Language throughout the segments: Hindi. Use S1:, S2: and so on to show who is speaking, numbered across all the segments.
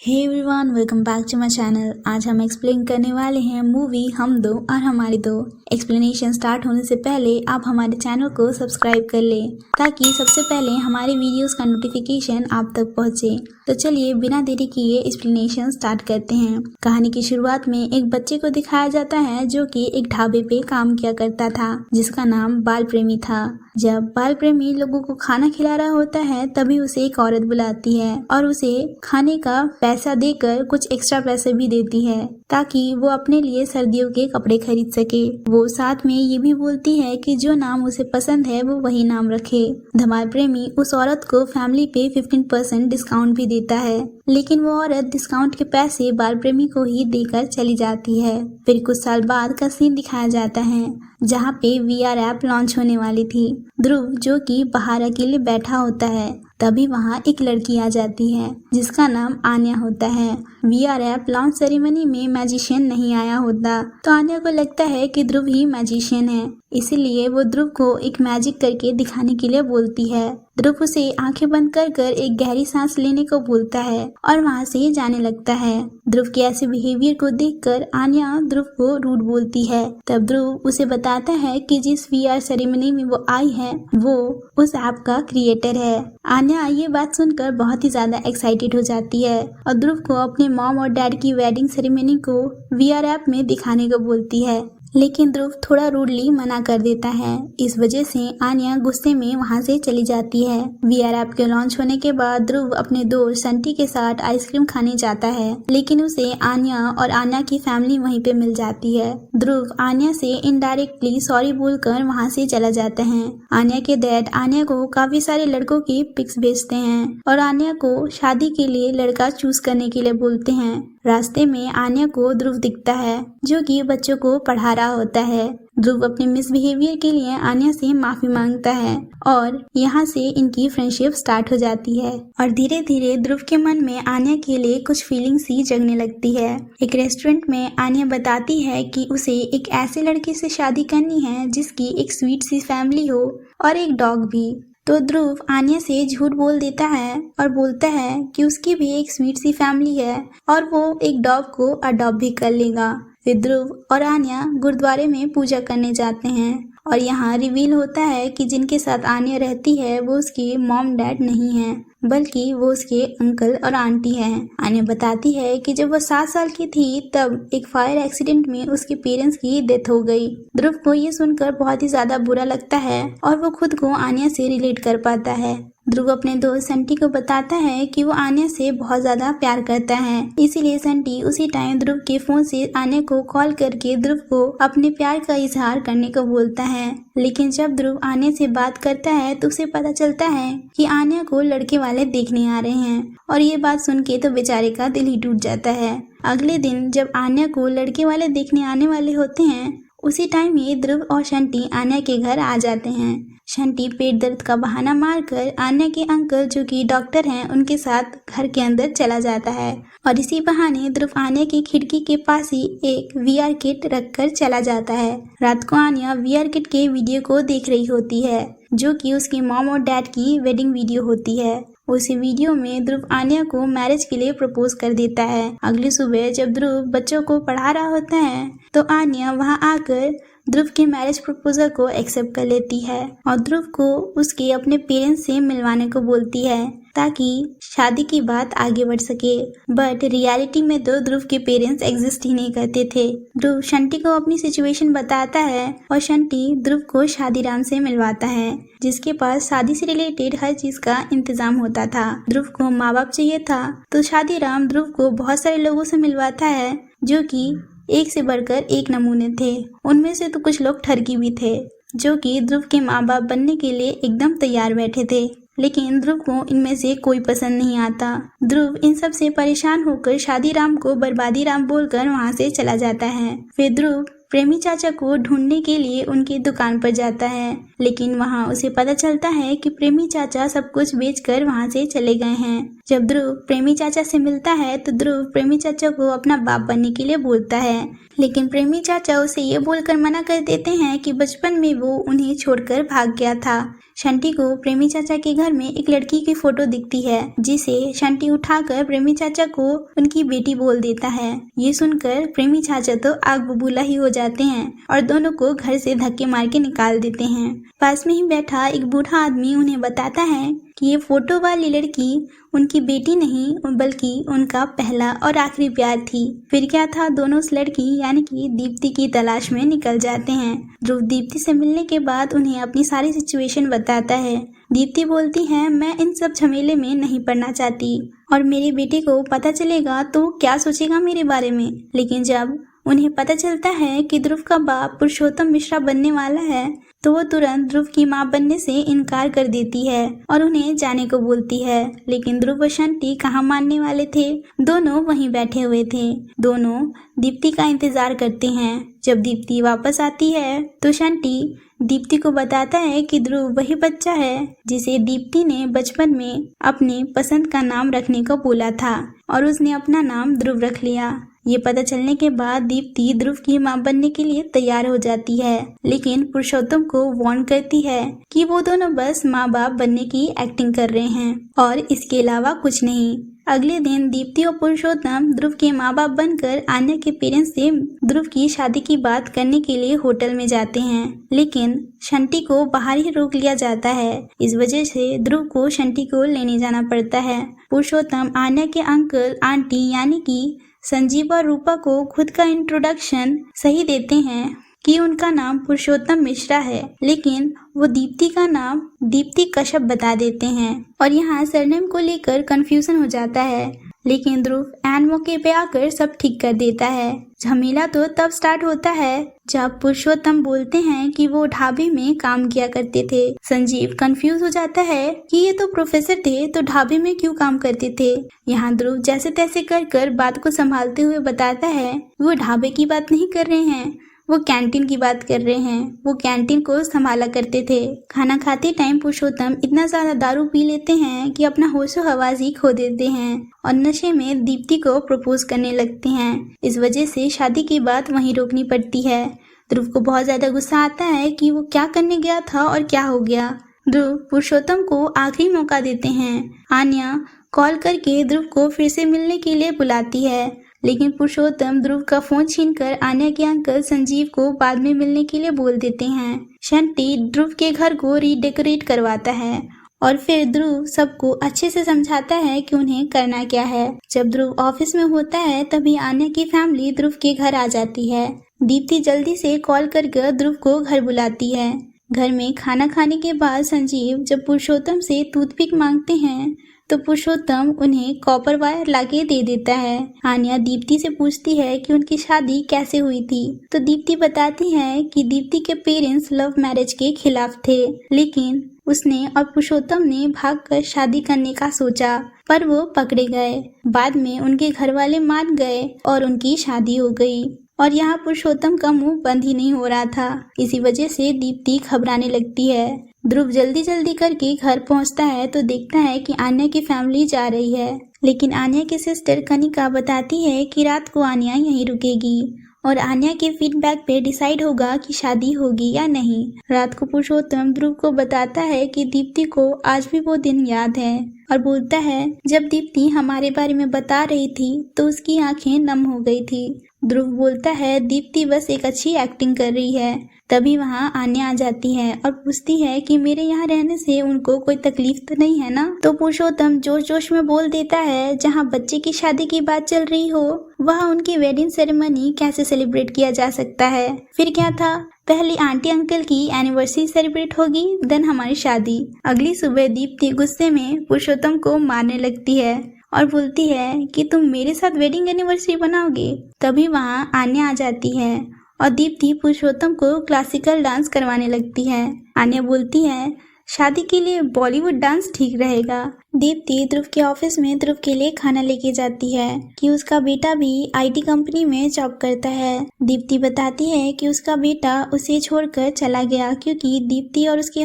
S1: Hey everyone, welcome back to my channel. आज हम एक्सप्लेन करने वाले हैं मूवी हम दो और हमारी दो। एक्सप्लेनेशन स्टार्ट होने से पहले आप हमारे चैनल को सब्सक्राइब कर लें ताकि सबसे पहले हमारे वीडियोस का नोटिफिकेशन आप तक पहुंचे। तो चलिए बिना देरी किए एक्सप्लेनेशन स्टार्ट करते हैं। कहानी की शुरुआत में एक बच्चे को दिखाया जाता है जो कि एक ढाबे पे काम किया करता था, जिसका नाम बाल प्रेमी था। जब बाल प्रेमी लोगों को खाना खिला रहा होता है तभी उसे एक औरत बुलाती है और उसे खाने का पैसा देकर कुछ एक्स्ट्रा पैसे भी देती है ताकि वो अपने लिए सर्दियों के कपड़े खरीद सके। वो साथ में ये भी बोलती है कि जो नाम उसे पसंद है वो वही नाम रखे। धमाल प्रेमी उस औरत को फैमिली पे 15% डिस्काउंट भी देता है, लेकिन वो औरत डिस्काउंट के पैसे बाल प्रेमी को ही देकर चली जाती है। फिर कुछ साल बाद का सीन दिखाया जाता है जहाँ पे VR ऐप लॉन्च होने वाली थी। ध्रुव जो कि बाहर अकेले बैठा होता है, तभी वहाँ एक लड़की आ जाती है जिसका नाम आन्या होता है। VR ऐप लॉन्च सेरेमनी में मैजिशियन नहीं आया होता तो आन्या को लगता है कि ध्रुव ही मैजिशियन है, इसीलिए वो ध्रुव को एक मैजिक करके दिखाने के लिए बोलती है। ध्रुव उसे आंखें बंद कर एक गहरी सांस लेने को बोलता है और वहाँ से जाने लगता है। ध्रुव के ऐसे बिहेवियर को देखकर आन्या ध्रुव को रूड बोलती है। तब ध्रुव उसे बताता है कि जिस VR सेरेमनी में वो आई है वो उस ऐप का क्रिएटर है। आन्या ये बात सुनकर बहुत ही ज्यादा एक्साइटेड हो जाती है और ध्रुव को अपने मॉम और डैड की वेडिंग सेरेमनी को VR ऐप में दिखाने को बोलती है, लेकिन ध्रुव थोड़ा रूडली मना कर देता है। इस वजह से आन्या गुस्से में वहां से चली जाती है। VR ऐप के लॉन्च होने के बाद ध्रुव अपने दोस्त संटी के साथ आइसक्रीम खाने जाता है, लेकिन उसे आन्या और आन्या की फैमिली वहीं पे मिल जाती है। ध्रुव आन्या से इनडायरेक्टली सॉरी बोलकर वहां से चला जाता है। आन्या के डैड आन्या को काफी सारे लड़कों की पिक्स भेजते हैं और आन्या को शादी के लिए लड़का चूज करने के लिए बोलते हैं। रास्ते में आन्या को ध्रुव दिखता है जो कि बच्चों को पढ़ा रहा होता है। ध्रुव अपने मिसबिहेवियर के लिए आन्या से माफी मांगता है और यहाँ से इनकी फ्रेंडशिप स्टार्ट हो जाती है और धीरे धीरे ध्रुव के मन में आन्या के लिए कुछ फीलिंग्स ही जगने लगती है। एक रेस्टोरेंट में आन्या बताती है कि उसे एक ऐसे लड़के से शादी करनी है जिसकी एक स्वीट सी फैमिली हो और एक डॉग भी। तो ध्रुव आन्या से झूठ बोल देता है और बोलता है कि उसकी भी एक स्वीट सी फैमिली है और वो एक डॉग को अडॉप्ट भी कर लेगा। फिर ध्रुव और आन्या गुरुद्वारे में पूजा करने जाते हैं और यहाँ रिवील होता है कि जिनके साथ आन्या रहती है वो उसके मॉम डैड नहीं है, बल्कि वो उसके अंकल और आंटी हैं। आन्या बताती है कि जब वो 7 साल की थी तब एक फायर एक्सीडेंट में उसके पेरेंट्स की डेथ हो गई। ध्रुव को ये सुनकर बहुत ही ज्यादा बुरा लगता है और वो खुद को आन्या से रिलेट कर पाता है। ध्रुव अपने दोस्त संटी को बताता है कि वो आन्या से बहुत ज्यादा प्यार करता है, इसीलिए संटी उसी टाइम ध्रुव के फोन से आन्या को कॉल करके ध्रुव को अपने प्यार का इजहार करने को बोलता है। लेकिन जब ध्रुव आन्या से बात करता है तो उसे पता चलता है कि आन्या को लड़के वाले देखने आ रहे हैं और ये बात सुन के तो बेचारे का दिल ही टूट जाता है। अगले दिन जब आन्या को लड़के वाले देखने आने वाले होते हैं उसी टाइम ही ध्रुव और शंटी आन्या के घर आ जाते हैं। शंटी पेट दर्द का बहाना मारकर आन्या के अंकल जो कि डॉक्टर हैं उनके साथ घर के अंदर चला जाता है और इसी बहाने ध्रुव आन्या की खिड़की के पास ही एक VR किट रखकर चला जाता है। रात को आन्या VR किट के वीडियो को देख रही होती है जो कि उसके मॉम और डैड की वेडिंग वीडियो होती है। उसी वीडियो में ध्रुव आन्या को मैरिज के लिए प्रपोज कर देता है। अगली सुबह जब ध्रुव बच्चों को पढ़ा रहा होता है तो आन्या वहां आकर ध्रुव के मैरिज प्रपोजल को एक्सेप्ट कर लेती है और ध्रुव को उसके अपने पेरेंट्स से मिलवाने को बोलती है ताकि शादी की बात आगे बढ़ सके। बट रियलिटी में तो ध्रुव के पेरेंट्स एग्जिस्ट ही नहीं करते थे। ध्रुव शंटी को अपनी सिचुएशन बताता है और शंटी ध्रुव को शादीराम से मिलवाता है जिसके पास शादी से रिलेटेड हर चीज का इंतजाम होता था। ध्रुव को माँ बाप चाहिए था तो शादीराम ध्रुव को बहुत सारे लोगों से मिलवाता है जो कि एक से बढ़कर एक नमूने थे। उनमें से तो कुछ लोग ठरकी भी थे जो कि ध्रुव के माँ बाप बनने के लिए एकदम तैयार बैठे थे, लेकिन ध्रुव को इनमें से कोई पसंद नहीं आता। ध्रुव इन सब से परेशान होकर शादीराम को बर्बादी राम बोलकर वहाँ से चला जाता है। फिर ध्रुव प्रेमी चाचा को ढूंढने के लिए उनकी दुकान पर जाता है, लेकिन वहाँ उसे पता चलता है कि प्रेमी चाचा सब कुछ बेचकर वहाँ से चले गए हैं। जब ध्रुव प्रेमी चाचा से मिलता है तो ध्रुव प्रेमी चाचा को अपना बाप बनने के लिए बोलता है, लेकिन प्रेमी चाचा उसे ये बोलकर मना कर देते हैं कि बचपन में वो उन्हें छोड़कर भाग गया था। शंटी को प्रेमी चाचा के घर में एक लड़की की फोटो दिखती है, जिसे शंटी उठाकर प्रेमी चाचा को उनकी बेटी बोल देता है। ये सुनकर प्रेमी चाचा तो आग बबूला ही हो जाते हैं और दोनों को घर से धक्के मार के निकाल देते हैं। पास में ही बैठा एक बूढ़ा आदमी उन्हें बताता है कि ये फोटो वाली लड़की उनकी बेटी नहीं बल्कि उनका पहला और आखिरी प्यार थी। फिर क्या था, दोनों उस लड़की यानी कि दीप्ति की तलाश में निकल जाते हैं। ध्रुव दीप्ति से मिलने के बाद उन्हें अपनी सारी सिचुएशन बताता है। दीप्ति बोलती है, मैं इन सब झमेले में नहीं पड़ना चाहती और मेरे बेटे को पता चलेगा तो क्या सोचेगा मेरे बारे में। लेकिन जब उन्हें पता चलता है कि ध्रुव का बाप पुरुषोत्तम मिश्रा बनने वाला है तो वो तुरंत ध्रुव की मां बनने से इनकार कर देती है और उन्हें जाने को बोलती है। लेकिन ध्रुव और शंटी कहाँ मानने वाले थे, दोनों वहीं बैठे हुए थे। दोनों दीप्ति का इंतजार करते हैं। जब दीप्ति वापस आती है तो शंटी दीप्ति को बताता है कि ध्रुव वही बच्चा है जिसे दीप्ति ने बचपन में अपने पसंद का नाम रखने को बोला था और उसने अपना नाम ध्रुव रख लिया। ये पता चलने के बाद दीप्ति ध्रुव की मां बनने के लिए तैयार हो जाती है, लेकिन पुरुषोत्तम को वार्न करती है कि वो दोनों बस माँ बाप बनने की एक्टिंग कर रहे हैं और इसके अलावा कुछ नहीं। अगले दिन दीप्ति और पुरुषोत्तम ध्रुव के माँ बाप बनकर आन्या के पेरेंट्स से ध्रुव की शादी की बात करने के लिए होटल में जाते हैं, लेकिन शंटी को बाहर ही रोक लिया जाता है। इस वजह से ध्रुव को शंटी को लेने जाना पड़ता है। पुरुषोत्तम आन्या के अंकल आंटी यानी कि संजीव और रूपा को खुद का इंट्रोडक्शन सही देते हैं कि उनका नाम पुरुषोत्तम मिश्रा है, लेकिन वो दीप्ति का नाम दीप्ति कश्यप बता देते हैं और यहाँ सरनेम को लेकर कंफ्यूजन हो जाता है। लेकिन ध्रुव एन मौके पे आकर सब ठीक कर देता है। झमेला तो तब स्टार्ट होता है जब पुरुषोत्तम बोलते हैं कि वो ढाबे में काम किया करते थे। संजीव कंफ्यूज हो जाता है कि ये तो प्रोफेसर थे तो ढाबे में क्यों काम करते थे। यहाँ ध्रुव जैसे तैसे कर बात को संभालते हुए बताता है वो ढाबे की बात नहीं कर रहे हैं, वो कैंटीन की बात कर रहे हैं। वो कैंटीन को संभाला करते थे। खाना खाते टाइम पुरुषोत्तम इतना ज्यादा दारू पी लेते हैं कि अपना होशो हवास ही खो देते हैं और नशे में दीप्ति को प्रपोज करने लगते हैं। इस वजह से शादी की बात वहीं रोकनी पड़ती है। ध्रुव को बहुत ज्यादा गुस्सा आता है कि वो क्या करने गया था और क्या हो गया। ध्रुव पुरुषोत्तम को आखिरी मौका देते हैं। आन्या कॉल करके ध्रुव को फिर से मिलने के लिए बुलाती है, लेकिन पुरुषोत्तम ध्रुव का फोन छीनकर आन्या के अंकल संजीव को बाद में मिलने के लिए बोल देते हैं। शंटी ध्रुव के घर को रीडेकोरेट करवाता है और फिर ध्रुव सबको अच्छे से समझाता है कि उन्हें करना क्या है। जब ध्रुव ऑफिस में होता है तभी आन्या की फैमिली ध्रुव के घर आ जाती है। दीप्ति जल्दी से कॉल कर ध्रुव को घर बुलाती है। घर में खाना खाने के बाद संजीव जब पुरुषोत्तम से टूथपिक मांगते हैं तो पुरुषोत्तम उन्हें कॉपर वायर लाके दे देता है। आन्या दीप्ति से पूछती है कि उनकी शादी कैसे हुई थी, तो दीप्ति बताती है कि दीप्ति के पेरेंट्स लव मैरिज के खिलाफ थे, लेकिन उसने और पुरुषोत्तम ने भागकर शादी करने का सोचा पर वो पकड़े गए। बाद में उनके घर वाले मान गए और उनकी शादी हो गई। और यहाँ पुरुषोत्तम का मुंह बंद ही नहीं हो रहा था। इसी वजह से दीप्ति घबराने लगती है। ध्रुव जल्दी करके घर पहुंचता है तो देखता है कि आन्या की फैमिली जा रही है, लेकिन आन्या की सिस्टर कनिका बताती है कि रात को आन्या यहीं रुकेगी और आन्या के फीडबैक पे डिसाइड होगा कि शादी होगी या नहीं। रात को पुरुषोत्तम ध्रुव को बताता है कि दीप्ति को आज भी वो दिन याद है और बोलता है जब दीप्ति हमारे बारे में बता रही थी तो उसकी आंखें नम हो गई थी। ध्रुव बोलता है दीप्ति बस एक अच्छी एक्टिंग कर रही है। तभी वहाँ आन्या आ जाती है और पूछती है कि मेरे यहाँ रहने से उनको कोई तकलीफ तो नहीं है ना। तो पुरुषोत्तम जोश में बोल देता है जहाँ बच्चे की शादी की बात चल रही हो वहाँ उनकी वेडिंग सेरेमनी कैसे सेलिब्रेट किया जा सकता है। फिर क्या था, पहले आंटी अंकल की एनिवर्सरी सेलिब्रेट होगी देन हमारी शादी। अगली सुबह दीप्ति गुस्से में पुरुषोत्तम को मारने लगती है और बोलती है कि तुम मेरे साथ वेडिंग एनिवर्सरी बनाओगे। तभी वहाँ आन्या आ जाती है और दीप्ति पुरुषोत्तम को क्लासिकल डांस करवाने लगती है। आन्या बोलती है शादी के लिए बॉलीवुड डांस ठीक रहेगा। दीप्ति ध्रुव के ऑफिस में ध्रुव के लिए खाना लेके जाती है कि उसका बेटा भी आईटी कंपनी में जॉब करता है। दीप्ति बताती है कि उसका बेटा उसे छोड़कर चला गया क्योंकि दीप्ति और उसके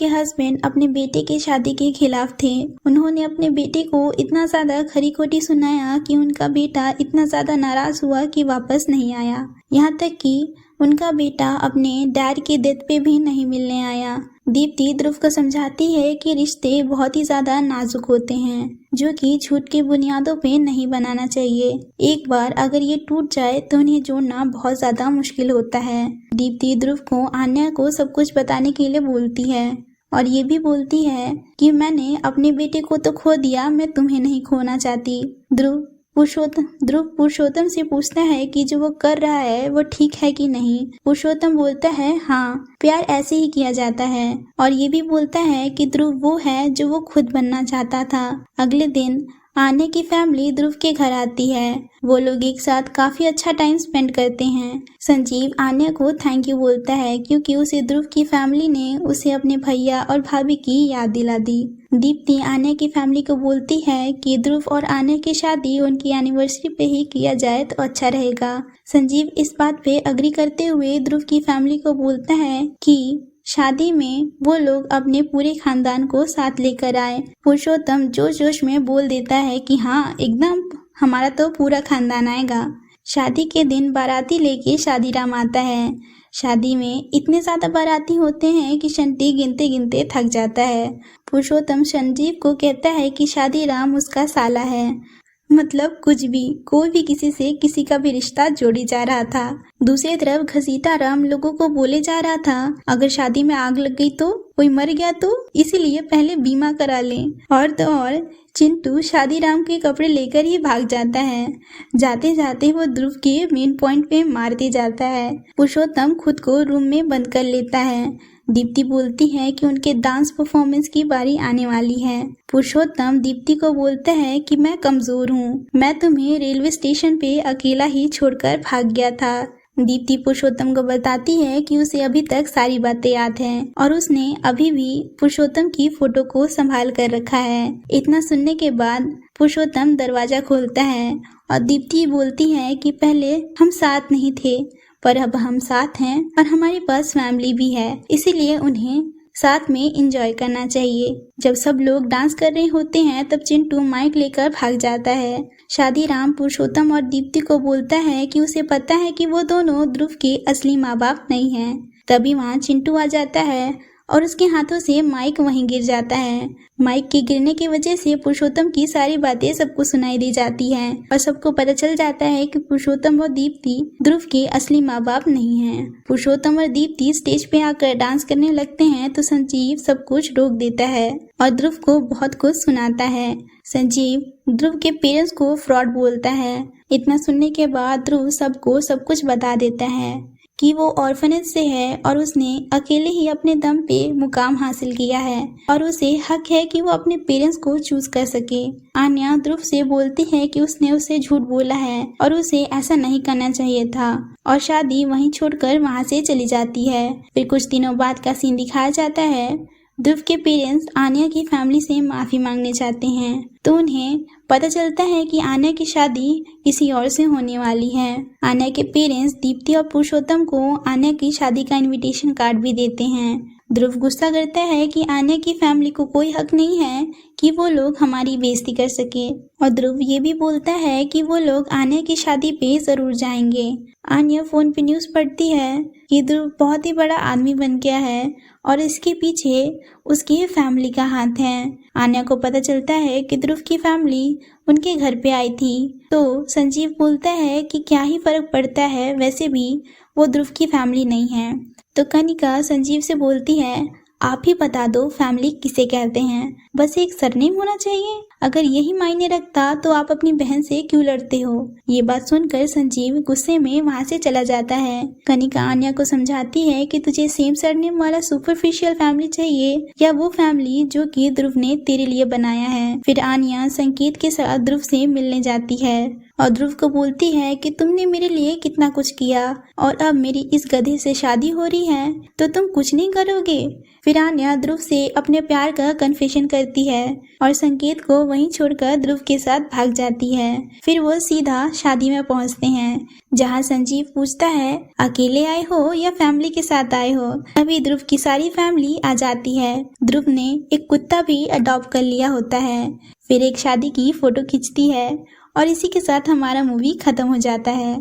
S1: हस्बैंड अपने बेटे की शादी के खिलाफ थे। उन्होंने अपने बेटे को इतना ज्यादा खरी खोटी सुनाया कि उनका बेटा इतना ज्यादा नाराज हुआ कि वापस नहीं आया। यहाँ तक कि उनका बेटा अपने डैड के डेथ पे भी नहीं मिलने आया। दीप्ति ध्रुव को समझाती है कि रिश्ते बहुत ही ज्यादा नाजुक होते हैं जो कि झूठ की बुनियादों पे नहीं बनाना चाहिए। एक बार अगर ये टूट जाए तो उन्हें जोड़ना बहुत ज्यादा मुश्किल होता है। दीप्ति ध्रुव को आन्या को सब कुछ बताने के लिए बोलती है और ये भी बोलती है कि मैंने अपने बेटे को तो खो दिया, मैं तुम्हें नहीं खोना चाहती। ध्रुव पुरुषोत्तम से पूछता है कि जो वो कर रहा है वो ठीक है कि नहीं। पुरुषोत्तम बोलता है हाँ, प्यार ऐसे ही किया जाता है, और ये भी बोलता है कि ध्रुव वो है जो वो खुद बनना चाहता था। अगले दिन आन्या की फैमिली ध्रुव के घर आती है। वो लोग एक साथ काफी अच्छा टाइम स्पेंड करते हैं। संजीव आन्या को थैंक यू बोलता है क्योंकि उसे ध्रुव की फैमिली ने उसे अपने भैया और भाभी की याद दिला दी। दीप्ति आन्या की फैमिली को बोलती है कि ध्रुव और आन्या की शादी उनकी एनिवर्सरी पे ही किया जाए तो अच्छा रहेगा। संजीव इस बात पे अग्री करते हुए ध्रुव की फैमिली को बोलता है कि शादी में वो लोग अपने पूरे खानदान को साथ लेकर आए। पुरुषोत्तम जोश जोश में बोल देता है कि हाँ, एकदम हमारा तो पूरा खानदान आएगा। शादी के दिन बाराती लेके शादीराम आता है। शादी में इतने ज्यादा बाराती होते हैं कि शंटी गिनते गिनते थक जाता है। पुरुषोत्तम संजीव को कहता है कि शादीराम उसका साला है, मतलब कुछ भी, कोई भी किसी से किसी का भी रिश्ता जोड़ी जा रहा था। दूसरी तरफ घसीटा राम लोगों को बोले जा रहा था अगर शादी में आग लग गई तो, कोई मर गया तो, इसीलिए पहले बीमा करा लें। और तो और चिंटू शादीराम के कपड़े लेकर ही भाग जाता है। जाते जाते वो ध्रुव के मेन पॉइंट पे मारते जाता है। पुरुषोत्तम खुद को रूम में बंद कर लेता है। दीप्ति बोलती है कि उनके डांस परफॉर्मेंस की बारी आने वाली है। पुरुषोत्तम दीप्ति को बोलता है कि मैं कमजोर हूँ, मैं तुम्हें रेलवे स्टेशन पे अकेला ही छोड़कर भाग गया था। दीप्ति पुरुषोत्तम को बताती है कि उसे अभी तक सारी बातें याद हैं और उसने अभी भी पुरुषोत्तम की फोटो को संभाल कर रखा है। इतना सुनने के बाद पुरुषोत्तम दरवाजा खोलता है और दीप्ति बोलती है कि पहले हम साथ नहीं थे पर अब हम साथ हैं और हमारे पास फैमिली भी है, इसीलिए उन्हें साथ में एंजॉय करना चाहिए। जब सब लोग डांस कर रहे होते हैं तब चिंटू माइक लेकर भाग जाता है। शादीराम पुरुषोत्तम और दीप्ति को बोलता है कि उसे पता है कि वो दोनों ध्रुव के असली माँ बाप नहीं हैं। तभी वहाँ चिंटू आ जाता है और उसके हाथों से माइक वहीं गिर जाता है। माइक के गिरने की वजह से पुरुषोत्तम की सारी बातें सबको सुनाई दी जाती हैं और सबको पता चल जाता है कि पुरुषोत्तम और दीप्ति ध्रुव के असली माँ बाप नहीं हैं। पुरुषोत्तम और दीप्ति स्टेज पे आकर डांस करने लगते हैं तो संजीव सब कुछ रोक देता है और ध्रुव को बहुत कुछ सुनाता है। संजीव ध्रुव के पेरेंट्स को फ्रॉड बोलता है। इतना सुनने के बाद ध्रुव सबको सब कुछ बता देता है कि वो ऑर्फनेज से है और उसने अकेले ही अपने दम पे मुकाम हासिल किया है और उसे हक है कि वो अपने पेरेंट्स को चूज कर सके। आन्या ध्रुव से बोलती है कि उसने उसे झूठ बोला है और उसे ऐसा नहीं करना चाहिए था और शादी वहीं छोड़कर वहां से चली जाती है। फिर कुछ दिनों बाद का सीन दिखाया जाता है। ध्रुव के पेरेंट्स आन्या की फैमिली से माफी मांगने चाहते हैं तो उन्हें पता चलता है कि आन्या की शादी किसी और से होने वाली है। आन्या के पेरेंट्स दीप्ति और पुरुषोत्तम को आन्या की शादी का इनविटेशन कार्ड भी देते हैं। ध्रुव गुस्सा करता है कि आन्या की फैमिली को कोई हक नहीं है कि वो लोग हमारी बेइज्जती कर सके और ध्रुव ये भी बोलता है कि वो लोग आन्या की शादी पे जरूर जाएंगे। आन्या फोन पे न्यूज पढ़ती है कि ध्रुव बहुत ही बड़ा आदमी बन गया है और इसके पीछे उसकी फैमिली का हाथ है। आन्या को पता चलता है कि ध्रुव की फैमिली उनके घर पे आई थी तो संजीव बोलता है कि क्या ही फर्क पड़ता है, वैसे भी वो ध्रुव की फैमिली नहीं है। तो कनिका संजीव से बोलती है आप ही बता दो फैमिली किसे कहते हैं, बस एक सरनेम होना चाहिए। अगर यही मायने रखता तो आप अपनी बहन से क्यों लड़ते हो। ये बात सुनकर संजीव गुस्से में वहाँ से चला जाता है। कनिका आन्या को समझाती है कि तुझे सेम सरनेम वाला सुपरफिशियल फैमिली चाहिए या वो फैमिली जो कि ध्रुव ने तेरे लिए बनाया है। फिर आन्या संकेत के साथ ध्रुव से मिलने जाती है और ध्रुव को बोलती है कि तुमने मेरे लिए कितना कुछ किया और अब मेरी इस गधे से शादी हो रही है तो तुम कुछ नहीं करोगे। फिर आन्या ध्रुव से अपने प्यार का कन्फेशन करती है और संकेत को वहीं छोड़कर ध्रुव के साथ भाग जाती है। फिर वो सीधा शादी में पहुंचते हैं जहां संजीव पूछता है अकेले आए हो या फैमिली के साथ आए हो। अभी ध्रुव की सारी फैमिली आ जाती है। ध्रुव ने एक कुत्ता भी अडॉप्ट कर लिया होता है। फिर एक शादी की फोटो खींचती है और इसी के साथ हमारा मूवी खत्म हो जाता है।